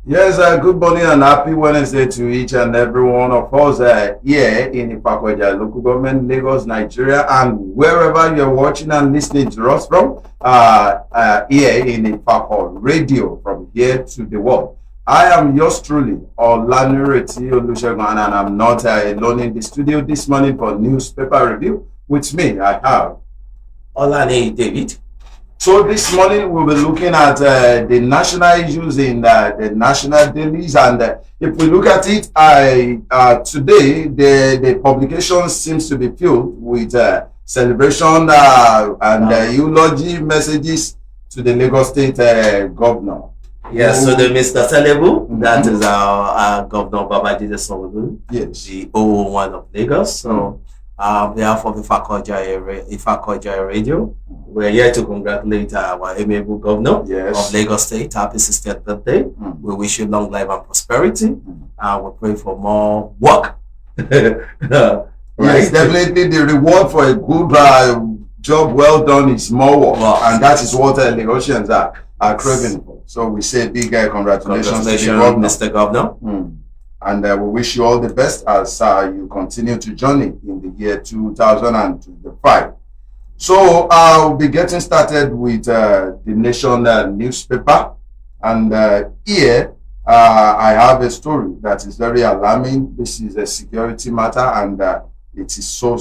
Yes, good morning and happy Wednesday to each and every one of us here in Ifako local government, Lagos, Nigeria, and wherever you're watching and listening to us from, here in Ifako Radio, from here to the world. I am yours truly, Olanireti Olusegun, and I'm not alone in the studio this morning for newspaper review. With me, I have Olanireti David. So this morning we'll be looking at the national issues in the national dailies, and if we look at it, today the publication seems to be filled with celebration and eulogy messages to the Lagos State governor. Yes, so the Mr. Selebu, that is our Governor Babajide Sanwo-Olu, yes, the O1 of Lagos. So on behalf of Ifako Radio, we're here to congratulate our amiable governor of Lagos State. Happy 60th birthday. We wish you long life and prosperity. We pray for more work. Yes, definitely the reward for a good job well done is more work. Wow. And that is what Lagosians are craving for. So we say big congratulations to the governor. Mr. Governor. And we wish you all the best as you continue to journey in the year 2025. So I'll be getting started with the Nation newspaper. And here I have a story that is very alarming. This is a security matter, and it is so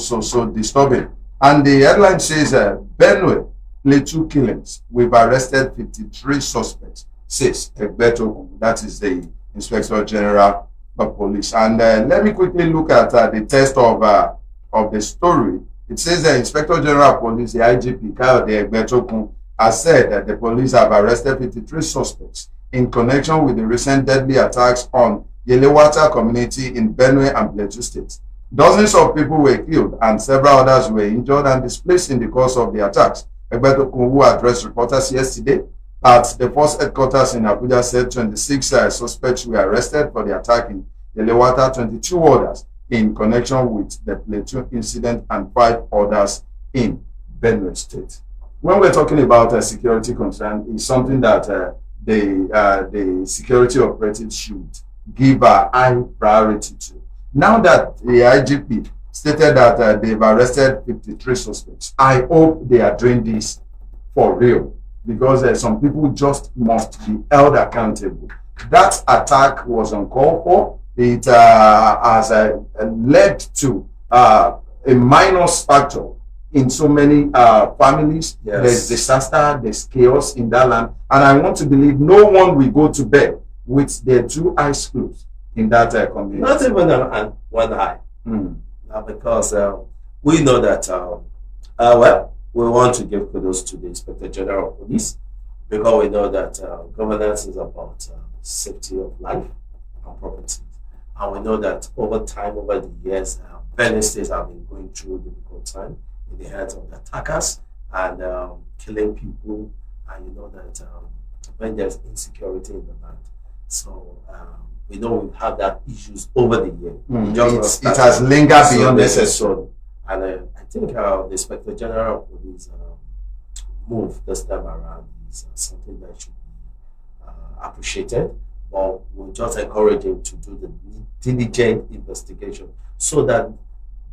disturbing. And the headline says, Benue, Plateau killings. We've arrested 53 suspects, says Ifako. That is the Inspector General of Police. And let me quickly look at the text of the story. It says the Inspector General of Police, the IGP, Ifako, has said that the police have arrested 53 suspects in connection with the recent deadly attacks on Yelewata community in Benue and Plateau states. Dozens of people were killed and several others were injured and displaced in the course of the attacks. Ifako, who addressed reporters yesterday at the force headquarters in Abuja, said 26 suspects were arrested for the attack in Yelewata, 22 others in connection with the Plateau incident, and 5 others in Benue State. When we're talking about a security concern, it's something that the security operatives should give a high priority to. Now that the IGP stated that they've arrested 53 suspects, I hope they are doing this for real, because some people just must be held accountable. That attack was uncalled for. It has led to a minus factor in so many families. Yes. There's disaster, there's chaos in that land, and I want to believe no one will go to bed with their 2 eyes closed in that community. Not even one eye. Because we know that, we want to give kudos to the Inspector General of Police, because we know that governance is about safety of life and property. And we know that over time, over the years, many states have been going through a difficult time in the hands of the attackers and killing people. And you know that when there's insecurity in the land. So we know we've had that issues over the year. It has lingered beyond necessary. And I think the Inspector General of Police move this time around is something that should be appreciated. But we'll just encourage him to do the diligent investigation so that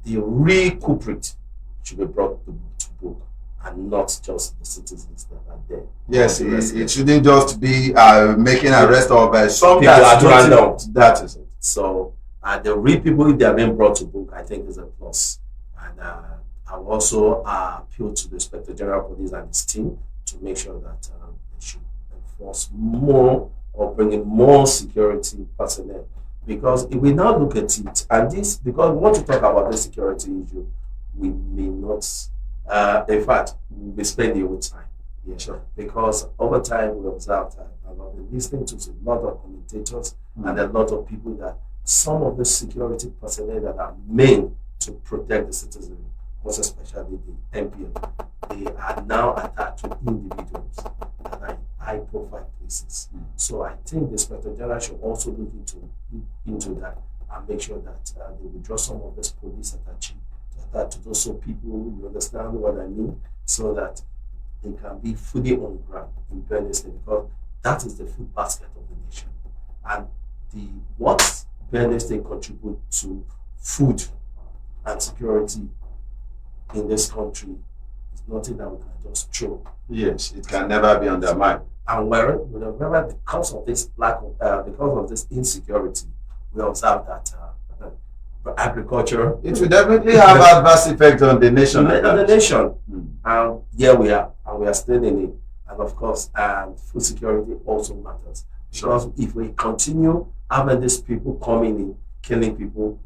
the real culprit should be brought to book and not just the citizens that are there. Yes, it shouldn't just be making arrest of some people at random. That is it. So the real people, if they are being brought to book, I think is a plus. And I will also appeal to the Inspector General of Police and his team to make sure that they should enforce more or bring in more security personnel. Because if we now look at it, and this, because we want to talk about the security issue, we may not, in fact, we spend the whole time. Yeah, sure. Because over time we observed that I've been listening to a lot of commentators and a lot of people that some of the security personnel that are meant to protect the citizenry, most especially the MPL, they are now attached to individuals that are in high profile places. So I think the Inspector General should also look into that and make sure that they withdraw some of this police attaching to those people, you understand what I mean, so that they can be fully on ground in Benue State, because that is the food basket of the nation. And the what Benue State contribute to food and security in this country is nothing that we can just throw. Yes, it can never be undermined. And wherever because of this because of this insecurity, we observe that agriculture. It will definitely have adverse effect on the nation. On the nation. And here we are, and we are still in it. And of course, food security also matters. Because if we continue having these people coming in, killing people,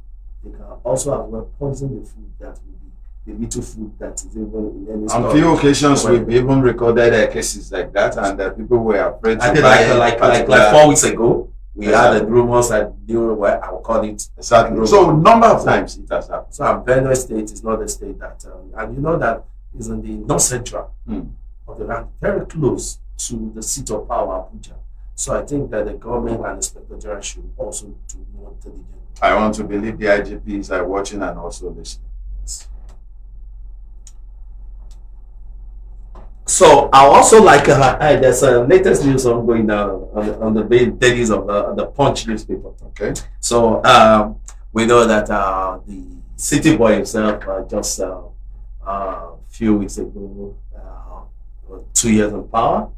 they can also as well poison the food that will be the little food that is even in any store. On few occasions, we've even recorded cases like that, and people were afraid to buy like 4 weeks ago. We had the rumors that I will call it exactly. So number of times it has happened. So Benue State is not a state that, and you know that is in the north central of the land, very close to the seat of power, Abuja. So I think that the government and the Inspector General should also do more diligence. I want to believe the IGPs are watching and also listening. So I also like there's a latest news ongoing now on the dailies of the Punch newspaper. Okay. So we know that the city boy himself just a few weeks ago, 2 years in power,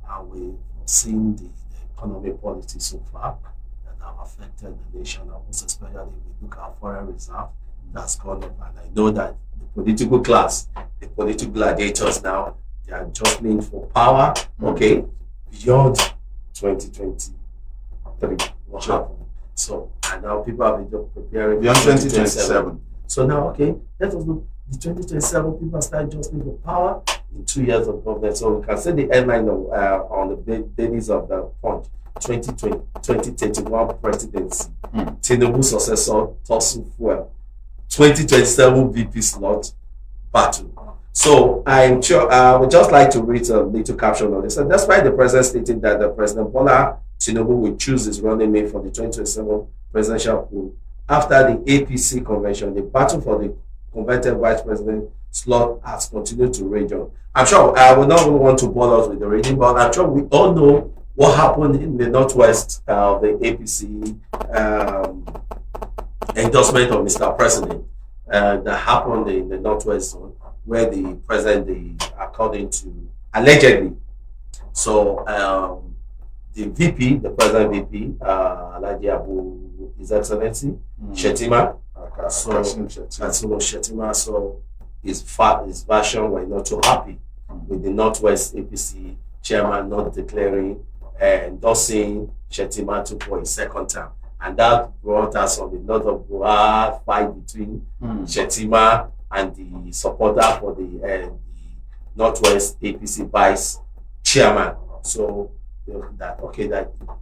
and we've seen the economic policy so far that have affected the nation, and most especially if we look at foreign reserve that's gone up. And I know that the political class, the political gladiators now, they are jostling for power, okay, beyond 2023. What happened? So, and now people have been just preparing beyond 2027. So now, okay, let us look. The 2027 people start jostling for power in 2 years of government. So we can say the headline on the dailies of the Punch, 2031 presidency, Tinubu successor, tussle fuel, 2027 VP slot battle. So I'm sure I would just like to read a little caption on this. And despite the president stating that the President Bola Tinubu will choose his running mate for the 2027 presidential pool after the APC convention, the battle for the converted vice president slot has continued to rage on. I'm sure I will not want to bore us with the reading, but I'm sure we all know what happened in the northwest of the APC endorsement of Mr. President that happened in the northwest zone, where the president, according to allegedly, so the VP, the president VP, Alhaji Abu, His Excellency Shetima, so Shetima, so his version were not too happy with the Northwest APC chairman not declaring and endorsing Shetima for his second term, and that brought us on the north of Goa fight between Shetima and the supporter for the Northwest APC vice chairman. So that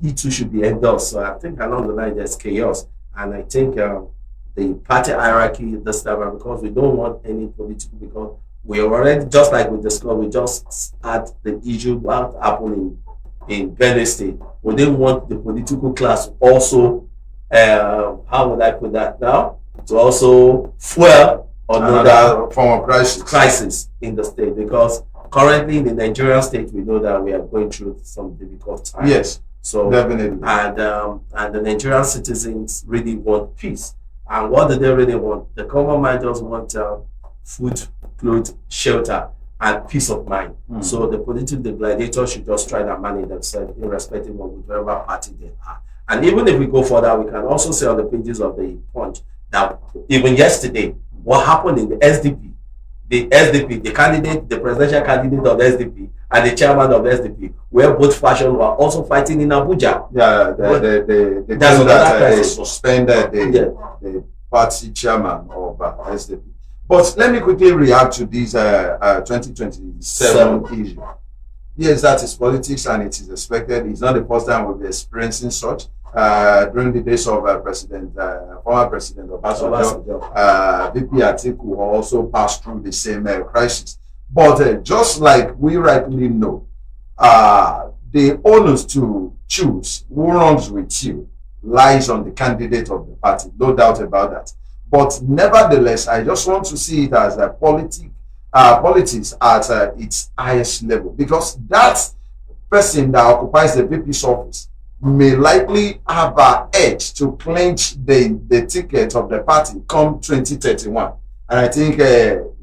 he too should be endorsed. So I think along the line there's chaos, and I think the party hierarchy this time, because we don't want any political, because we already, just like we discussed, we just had the issue what happened in Benue State. We didn't want the political class to also how would I put that now, to also fuel another form of crisis in the state, because currently in the Nigerian state we know that we are going through some difficult times. Yes, so definitely. And the Nigerian citizens really want peace. And what do they really want? The common man just want food, clothes, shelter, and peace of mind. So the political gladiators should just try to manage themselves irrespective of whichever party they are. And even if we go further, we can also say on the pages of the Punch that even yesterday, what happened in the SDP, the candidate, the presidential candidate of the SDP, and the chairman of the SDP, where both factions were also fighting in Abuja. Yeah, they suspended the party chairman of SDP. But let me quickly react to this 2027 issue. Yes, that is politics, and it is expected. It's not the first time we'll be experiencing such. During the days of former President Obasanjo, VP Atiku also passed through the same crisis. But just like we rightly know, the onus to choose who runs with you lies on the candidate of the party, no doubt about that. But nevertheless, I just want to see it as a politics at its highest level, because that person that occupies the VP's office may likely have an edge to clinch the ticket of the party come 2031. And I think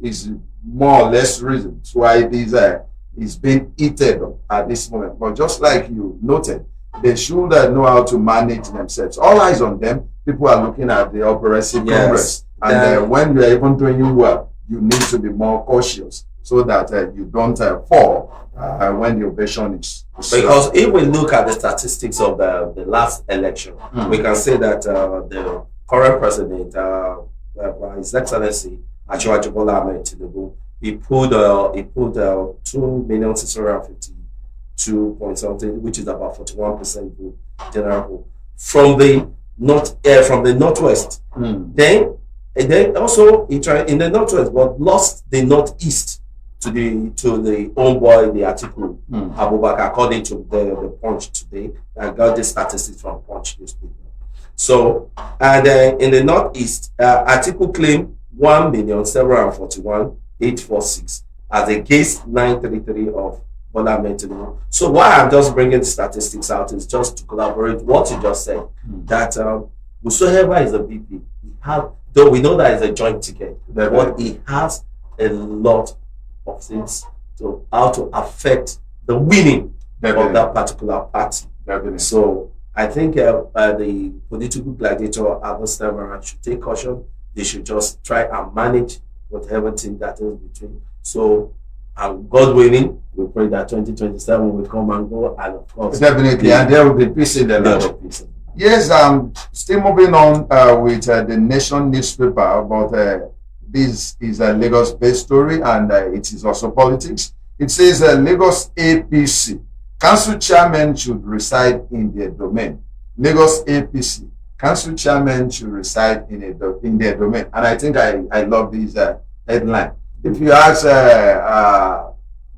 is more or less reasons why this is being heated up at this moment. But just like you noted, they should know how to manage themselves. All eyes on them. People are looking at the oppressive Congress. And when you are even doing well, you need to be more cautious so that you don't fall when the ovation is. Because if we look at the statistics of the last election, we can say that the current president, His Excellency Asiwaju Bola Ahmed Tinubu, he pulled 2,652 point something, which is about 41% vote, general vote from the northwest. Then also he tried in the northwest, but lost the northeast to the own boy, the Atiku Abubakar, according to the Punch today. I got the statistics from Punch newspaper. So, and in the northeast, Atiku claimed 1,741,846 as against 933 of Bola Ahmed Tinubu. So why I'm just bringing the statistics out is just to collaborate what you just said, that whosoever is a BP, though we know that it's a joint ticket, but he has a lot of things to how to affect the winning of that particular party. So I think the political gladiator at this time around should take caution. They should just try and manage whatever thing that is between. So, God willing, we pray that 2027 will come and go, and of course, definitely, and there will be peace in the land. Yes, still moving on with the Nation newspaper, but this is a Lagos-based story, and it is also politics. It says Lagos APC council chairman should reside in their domain. Lagos APC council chairman should reside in their domain, and I think I love this headline. If you ask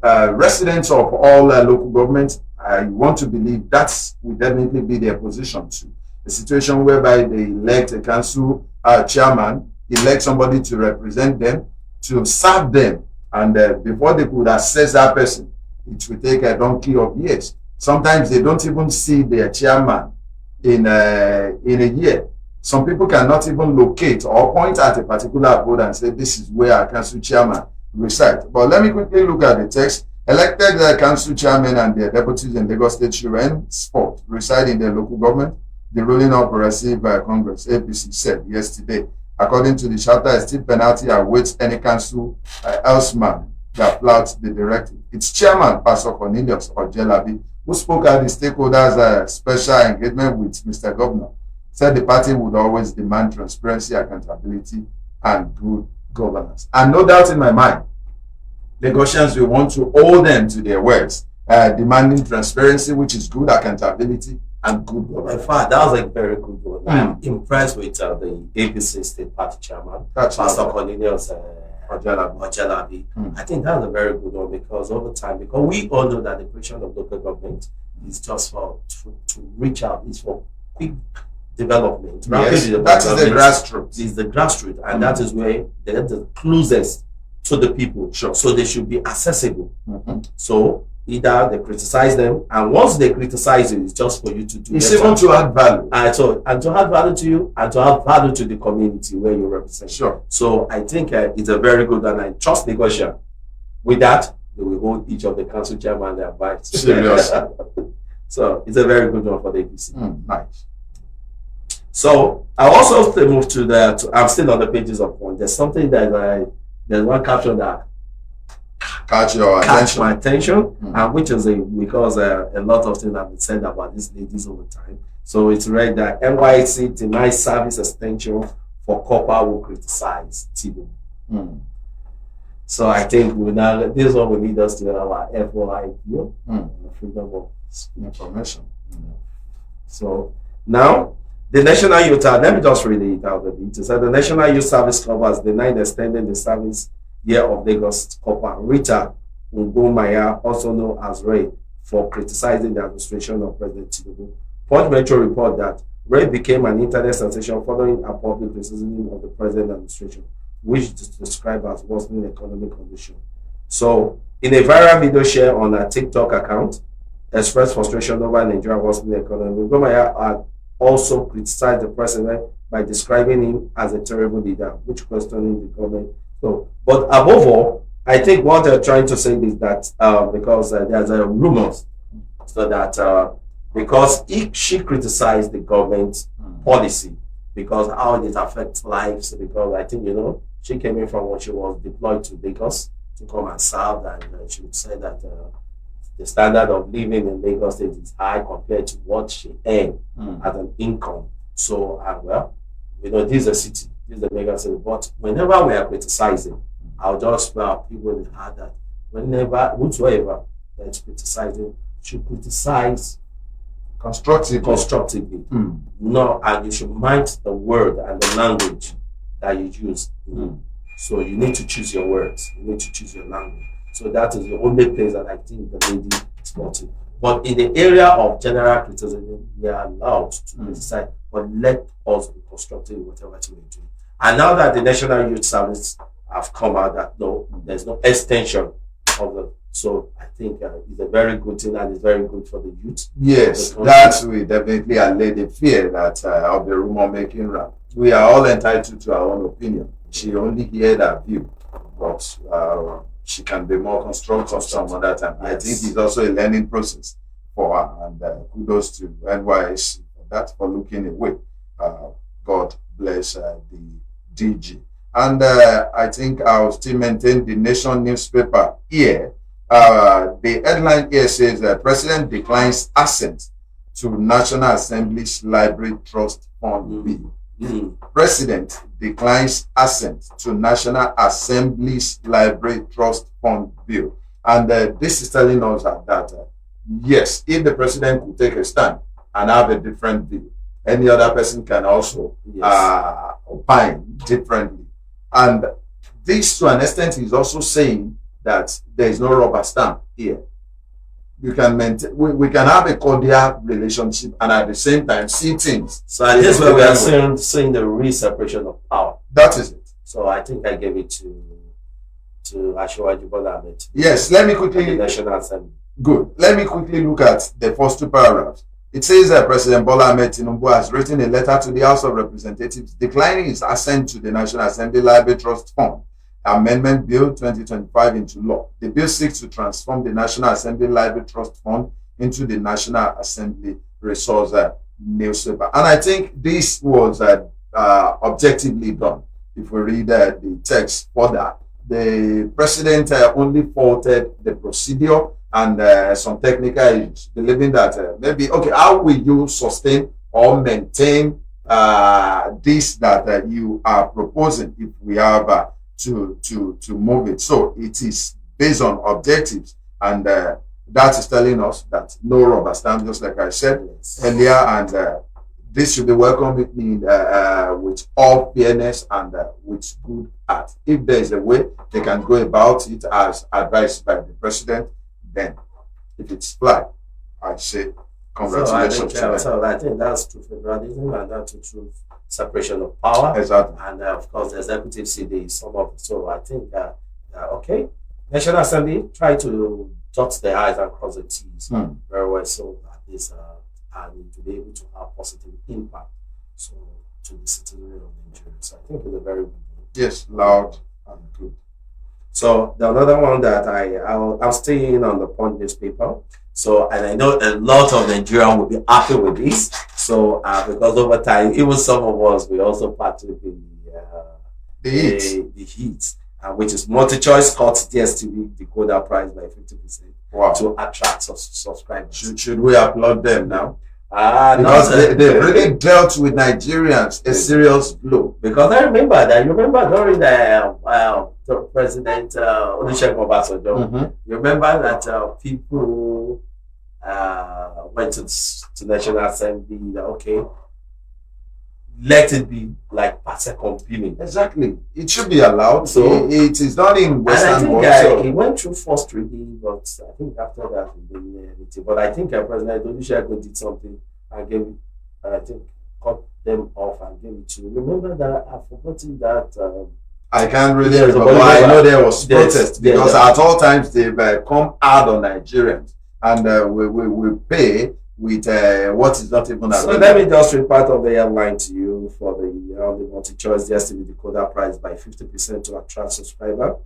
residents of all local governments, I want to believe that will definitely be their position too. A situation whereby they elect a council chairman, elect somebody to represent them, to serve them, and before they could assess that person, it will take a donkey of years. Sometimes they don't even see their chairman in a year. Some people cannot even locate or point at a particular abode and say this is where our council chairman resides. But let me quickly look at the text. Elected council chairmen and their deputies in Lagos State should henceforth reside in their local government, the ruling Progressive Congress APC said yesterday. According to the charter, a steep penalty awaits any council elseman that flouts the directive. Its chairman, Pastor Cornelius Ojelabi, who spoke at the stakeholders' special engagement with Mr. Governor, said the party would always demand transparency, accountability, and good governance. And no doubt in my mind, Lagosians will want to hold them to their words, demanding transparency, which is good, accountability, and good governance. In fact, that was a very good one. I'm impressed with the APC State Party Chairman, Pastor Cornelius Ojelabi. I think that's a very good one because over time, because we all know that the creation of local government is just to reach out, it's for quick development. Yes, that is the grassroots. It's the grassroots, and that is where they're the closest to the people. Sure. So they should be accessible. So either they criticize them, and once they criticize you, it's just for you to do. It's even to add value. And to add value to you, and to add value to the community where you represent. Sure. So I think it's a very good, and I trust Lagosian. With that, they will hold each of the council chairman their advice. Serious. So it's a very good one for the APC. Nice. So I also move to I'm still on the pages of one. There's something that there's one caption that catch my attention, and which is because a lot of things have been said about these ladies over time. So it's read that NYC denies service extension for copper will criticize Tinubu. So I think this one will lead us to our FOI view, freedom of information. So now, the National Youth, let me just read it out a bit. It said the National Youth Service Club has denied extending the service year of Lagos Copper. Rita Ngomaya, also known as Ray, for criticizing the administration of President Tinubu. Punch Metro report that Ray became an internet sensation following a public criticism of the present administration, which is described as worsening economic condition. So, in a viral video share on a TikTok account, expressed frustration over Nigeria's worsening economy. Ugomaya also criticized the president by describing him as a terrible leader, which questioning the government. So, but above all, I think what they're trying to say is that because there's a rumors so that because she criticized the government policy because how it affects lives. Because I think she came in from when she was deployed to Lagos to come and serve, and she would say that the standard of living in Lagos State is high compared to what she earned as an income. So, well, this is a city, this is a mega city. But whenever we are criticizing, I'll just tell people in the heart that whosoever that's criticizing should criticize constructively. No, and you should mind the word and the language that you use. So you need to choose your words. You need to choose your language. So that is the only place that I think the lady is wanting. But in the area of general criticism, we are allowed to criticize, but let us be constructive in whatever we do. And now that the National Youth Service have come out that no, there's no extension of the. So I think it's a very good thing, and it's very good for the youth. Yes, that will definitely allay the fear that of the rumor making round. We are all entitled to our own opinion. She only heard her view, but she can be more constructive some other time. Yes. I think it's also a learning process for her, and kudos to NYSC for that, for looking away. God bless the DG. And I think I'll still maintain the Nation newspaper here. The headline here says President declines assent to National Assembly's Library Trust Fund bill. President declines assent to National Assembly's Library Trust Fund bill. And this is telling us that yes, if the president could take a stand and have a different view, any other person can also opine differently. And this, to an extent, is also saying that there is no rubber stamp here. You can maintain, we can have a cordial relationship and at the same time see things. So this is where we are seeing the real separation of power. That is it. So I think I gave it to Asiwaju Bola Ahmed. Yes, let me quickly. The National Assembly. Good. Let me quickly look at the first two paragraphs. It says that President Bola Ahmed Tinubu has written a letter to the House of Representatives declining his assent to the National Assembly Library Trust Fund Amendment Bill 2025 into law. The bill seeks to transform the National Assembly Library Trust Fund into the National Assembly Resource newspaper. And I think this was objectively done. If we read the text further, the president only faulted the procedure and some technical issues, believing that maybe, okay, how will you sustain or maintain this that you are proposing if we have to move it? So it is based on objectives, and that is telling us that no rubber stamp, just like I said earlier, and this should be welcomed with all fairness and with good heart. If there is a way they can go about it as advised by the president, then if it's fly, I say congratulations. So I think that's true federalism and that's true separation of power. Exactly. And of course, the executive CD is some of it. So I think okay, National Assembly try to dot the I's and cross the T's very well, so that this and to be able to have positive impact to the citizenry of Nigeria. So I think it's a very good one. Yes, loud and good. So the another one that I'm staying on the Punch newspaper. So, and I know a lot of Nigerians will be happy with this. So because over time, even some of us, we also partook in the heat, which is multi-choice cuts DSTV decoder price by 50%. Wow. To attract subscribers. Should we applaud them now? Because they really dealt with Nigerians a serious blow. Because I remember that. You remember during the President Olusegun Obasanjo. You remember that people went to National Assembly. Okay, let it be like party compelling. Exactly, it should be allowed. So it is done in Western world. I think he went through first reading, but I think after that he didn't anything. But I think President Olusegun did something and gave, I think, cut them off and gave it to. Remember that I've forgotten that. I can't really remember. I know there was protest because at all times they've come hard on Nigerians. and we pay with what is not even So let me just read part of the headline to you for the multi-choice DSTV decoder price by 50% to attract subscriber.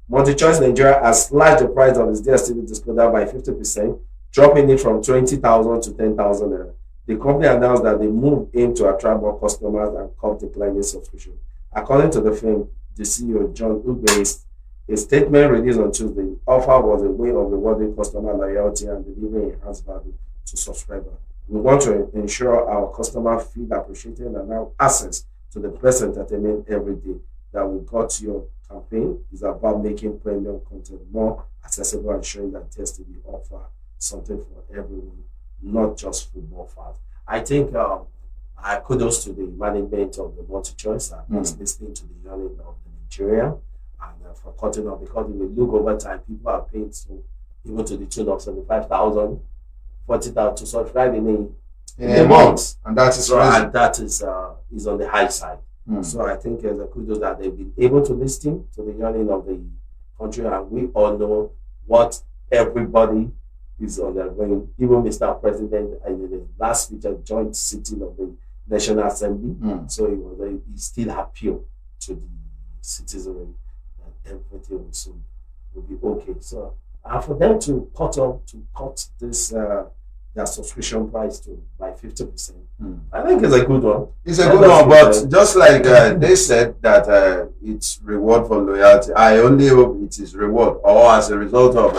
Multi-choice Nigeria has slashed the price of its DSTV decoder by 50%, dropping it from 20,000 to 10,000 naira. The company announced that the move aimed to attract more customers and cut declining subscription. According to the firm, the CEO John Ugbe, a statement released on Tuesday, the offer was a way of rewarding customer loyalty and delivering enhanced value to subscribers. We want to ensure our customers feel appreciated and have access to the best entertainment every day. That we got your campaign is about making premium content more accessible and showing that DSTV offer something for everyone, not just football fans. I think I kudos to the management of the multi-choice and listening to the yearning of the Nigeria and for cutting off, because if we look over time, people are paid so even to the tune of 75,000, 40,000 to subscribe in a month, and that is so, and that is on the high side. So I think the kudos that they've been able to listen to the yearning of the country, and we all know what everybody is undergoing. Even Mr. President in the last speech at joint sitting of the National Assembly, so he still appealed to the citizenry that everything will be okay. So for them to cut this their subscription price by 50%, I think it's a good one. It's a good one, but just like they said that it's reward for loyalty, I only hope it is reward or as a result of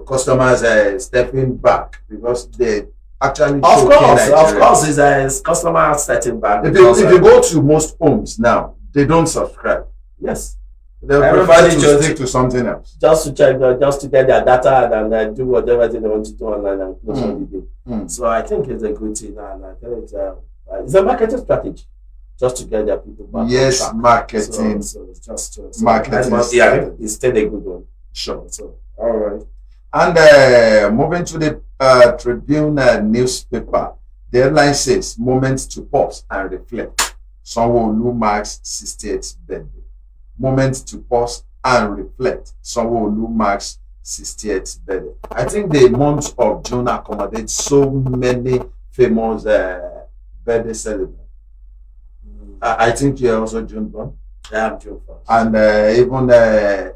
customers stepping back because they actually of course it's customer stepping back. If you go to most homes now, they don't subscribe. Yes, they prefer to stick to something else, just to check, just to get their data and do whatever they want to do online and close on the day. So I think it's a good thing, and I think it's a marketing strategy just to get their people back. Yes, marketing. So it's just marketing. It's still a good one. Sure. So all right. And moving to the Tribune newspaper, the headline says, "Moment to pause and reflect. Sanwo-Olu marks 68th birthday." Moment to pause and reflect. Sanwo-Olu marks 68th birthday. I think the month of June accommodates so many famous birthday celebrants. I think you're also June born. Yeah, I'm June 1st. And even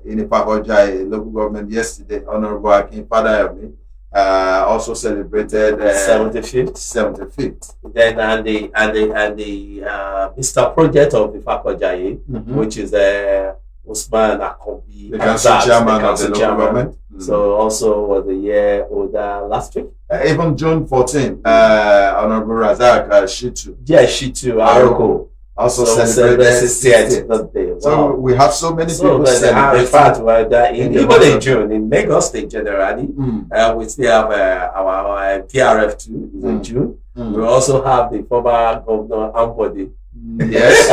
in Ifako local government yesterday, Honorable Akin Fadayomi also celebrated 75th. Then and the Mr. Project of Ifako, which is Usman Akobi, the council chairman of the local government. So also was a year older last week. Even June 14, Honorable Razak Shitu. Yeah, Shitu Aroko. Also celebrated 60th birthday. Wow. So we have so many people celebrating. In fact, even in June, in Lagos State generally, we still have our PRF2 is in June. We also have the former governor Ambode. Yes.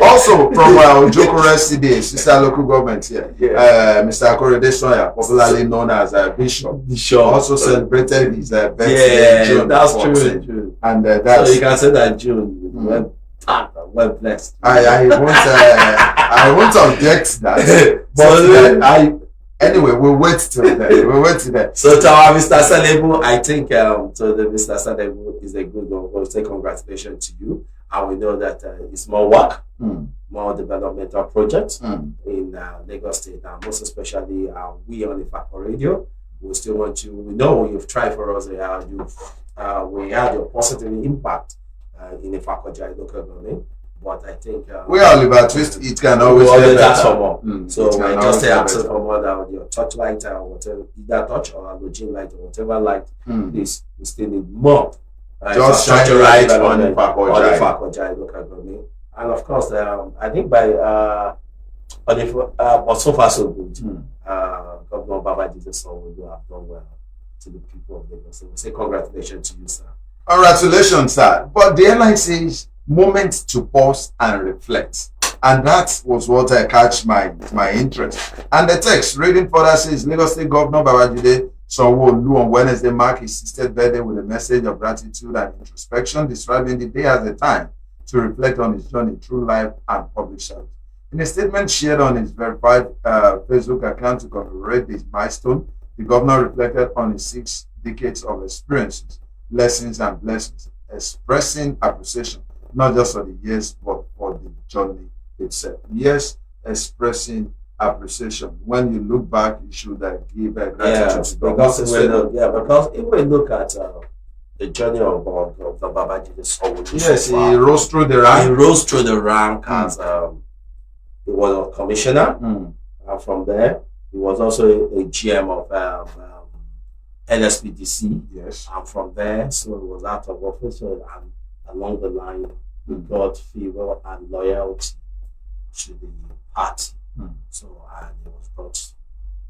Also from Ojokoro CDA, sister local government here, Mr. Akorede Soya, popularly known as Bishop, also celebrated his birthday in June. That's true. And that's so you can say that June well blessed. I won't object that, but anyway, we'll wait till then. So to our Mr. Salebu, I think so the Mr. Salebu is a good one. We'll say congratulations to you. And we know that it's more work, more developmental projects in Lagos State, and most especially we on Ifako Radio. We still want you. We know you've tried for us. We had your positive impact in Ifako local government. But I think we are Oliver Twist. It can always be better. For more. So we just asking for more than your touch light or whatever, either touch or halogen light or whatever light. Please, we still need more. Just shine a light on Ifako local government, and of course, I think but so far so good. Governor Babaji Sanwo-Olu have done well to the people of Lagos. So we say congratulations to you, sir. Congratulations, sir. But the airline says moment to pause and reflect, and that was what catch my interest. And the text reading further says, Lagos State Governor Babajide Sanwo-Olu on Wednesday marked his 60th birthday with a message of gratitude and introspection, describing the day as a time to reflect on his journey through life and public service. In a statement shared on his verified Facebook account to commemorate this milestone, the governor reflected on his 6 decades of experiences, lessons, and blessings, expressing appreciation not just for the years but for the journey itself. Yes, expressing appreciation. When you look back, you should give gratitude to God. Because if we look at the journey of the Babajide Sanwo-Olu, yes, he rose through the rank. He rose through the rank as he was a commissioner, and from there he was also a GM of LSPDC. Yes, and from there, so he was out of office, and along the line, he got favor and loyalty to the party. So, and he was brought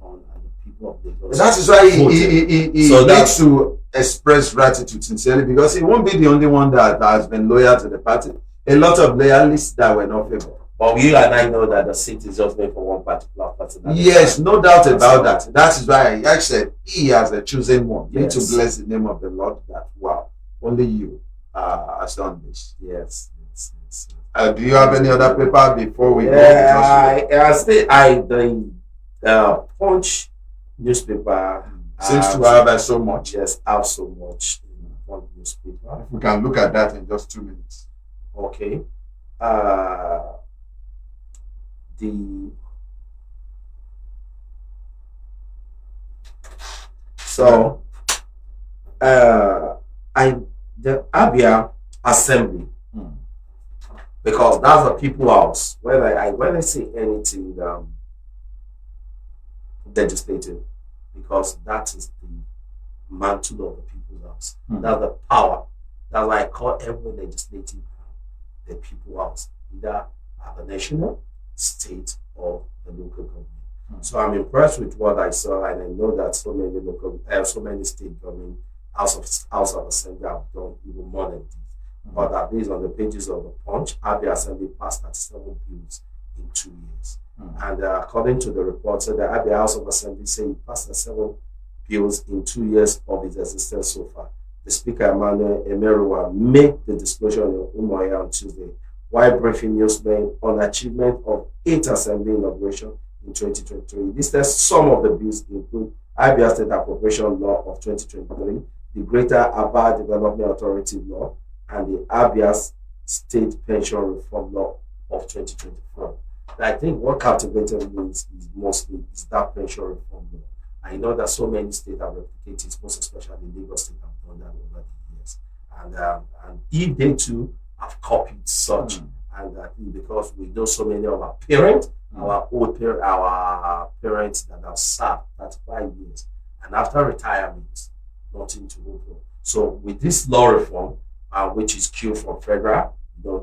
on, and the people of Lagos. That is why he needs to express gratitude sincerely, because he won't be the only one that has been loyal to the party. A lot of loyalists that were not favored. But you and I know that the seat is just made for one particular person. Yes, no doubt about that. That is why I said he has a chosen one. You need to bless the name of the Lord that, wow, only you has done this. Yes. Do you have any other paper before we go? The Punch newspaper seems to have so much. Yes, have so much in one newspaper. We can look at that in just 2 minutes. Okay. The Abia Assembly, because that's the people house. When I say anything legislative, because that is the mantle of the people's house. That's the power. That's why I call every legislative the people house, either at the national, state, or the local government. So I'm impressed with what I saw, and I know that so many state government House of Assembly have done even more than this. But at least on the pages of the Punch, Abia Assembly passed 37 bills in 2 years. And according to the report, so the Abia House of Assembly say it passed 37 bills in 2 years of its existence so far. The Speaker, Emmanuel Emeruwa, made the disclosure on Umuahia on Tuesday, while briefing newsmen on achievement of 8 assembly inauguration in 2023. Listed some of the bills include Abia State Appropriation Law of 2023, the Greater Aba Development Authority Law, and the Abia State Pension Reform Law of 2024. I think what captivated me is that pension reform law. I know that so many states have replicated it, most especially Lagos State have done that over the years. And if they too have copied such, and because we know so many of our parents, our parents that have served 35 years, and after retirement, nothing to move on. So with this law reform, which is queued from federal,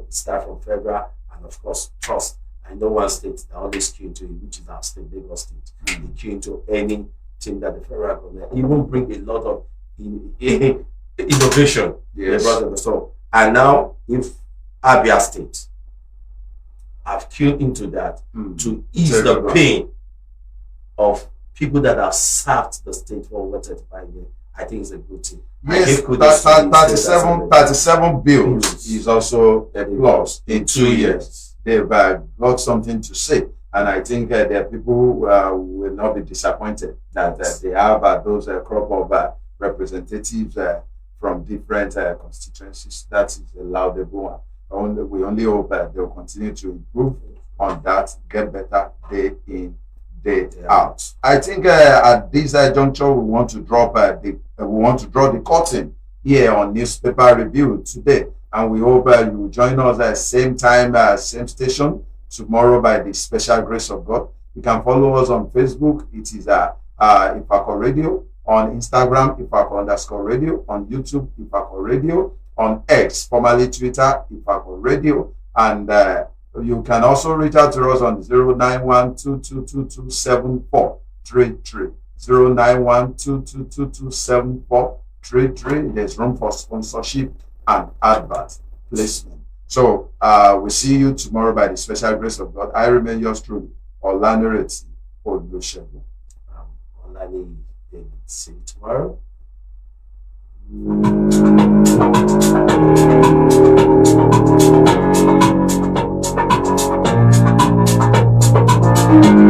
start from federal, and of course trust. I know one state that always queue into it, which is our state, Lagos State. They queue into anything that the federal government even bring a lot of innovation. Yes. So, and now if Abia State have queued into that to ease the pain of people that have served the state for over 35 years, I think it's a good thing. Yes, 37 bills is also a plus in 2 years. They've got something to say. And I think there are people who will not be disappointed that they have those crop of representatives from different constituencies. That is a laudable one. We only hope that they'll continue to improve on that, get better day in, day out. I think at this juncture we want to draw the curtain here on newspaper review today, and we hope you will join us at same time, same station tomorrow by the special grace of God. You can follow us on Facebook. It is Ifako Radio. On Instagram, Ifako_radio. On YouTube, Ifako Radio. On X, formerly Twitter, Ifako Radio. And you can also reach out to us on 09122227433. 09122227433. There's room for sponsorship and advert placement. So we'll see you tomorrow by the special grace of God. I remain yours truly, Olanireti Olusegun. Olani David. See you tomorrow. much.